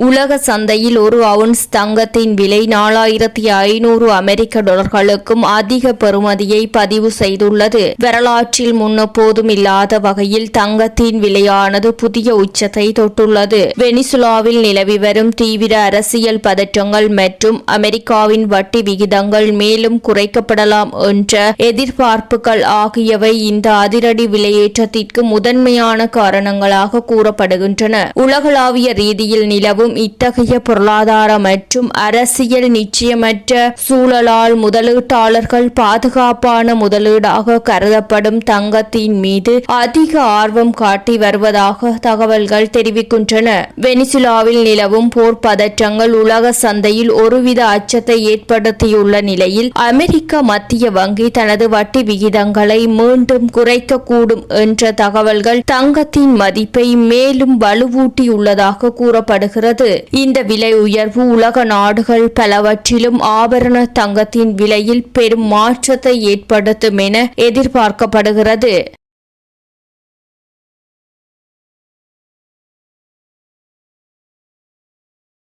உலக சந்தையில் ஒரு அவுன்ஸ் தங்கத்தின் விலை 4500 அமெரிக்க டாலர்களுக்கும் அதிக பெறுமதியை பதிவு செய்துள்ளது. வரலாற்றில் முன்னெப்போதும் இல்லாத வகையில் தங்கத்தின் விலையானது புதிய உச்சத்தை தொட்டுள்ளது. வெனிசுலாவில் நிலவி வரும் தீவிர அரசியல் பதற்றங்கள் மற்றும் அமெரிக்காவின் வட்டி விகிதங்கள் மேலும் குறைக்கப்படலாம் என்ற எதிர்பார்ப்புகள் ஆகியவை இந்த அதிரடி விலையேற்றத்திற்கு முதன்மையான காரணங்களாக கூறப்படுகின்றன. உலகளாவிய ரீதியில் நிலவும் இத்தகைய பொருளாதார மற்றும் அரசியல் நிச்சயமற்ற சூழலால் முதலீட்டாளர்கள் பாதுகாப்பான முதலீடாக கருதப்படும் தங்கத்தின் மீது அதிக ஆர்வம் காட்டி வருவதாக தகவல்கள் தெரிவிக்கின்றன. வெனிசுலாவில் நிலவும் போர் பதற்றங்கள் உலக சந்தையில் ஒருவித அச்சத்தை ஏற்படுத்தியுள்ள நிலையில் அமெரிக்க மத்திய வங்கி தனது வட்டி விகிதங்களை மீண்டும் குறைக்கக்கூடும் என்ற தகவல்கள் தங்கத்தின் மதிப்பை மேலும் வலுவூட்டியுள்ளதாக கூறப்படுகிறது. இந்த விலை உயர்வு உலக நாடுகள் பலவற்றிலும் ஆபரண தங்கத்தின் விலையில் பெரும் மாற்றத்தை ஏற்படுத்தும் என எதிர்பார்க்கப்படுகிறது.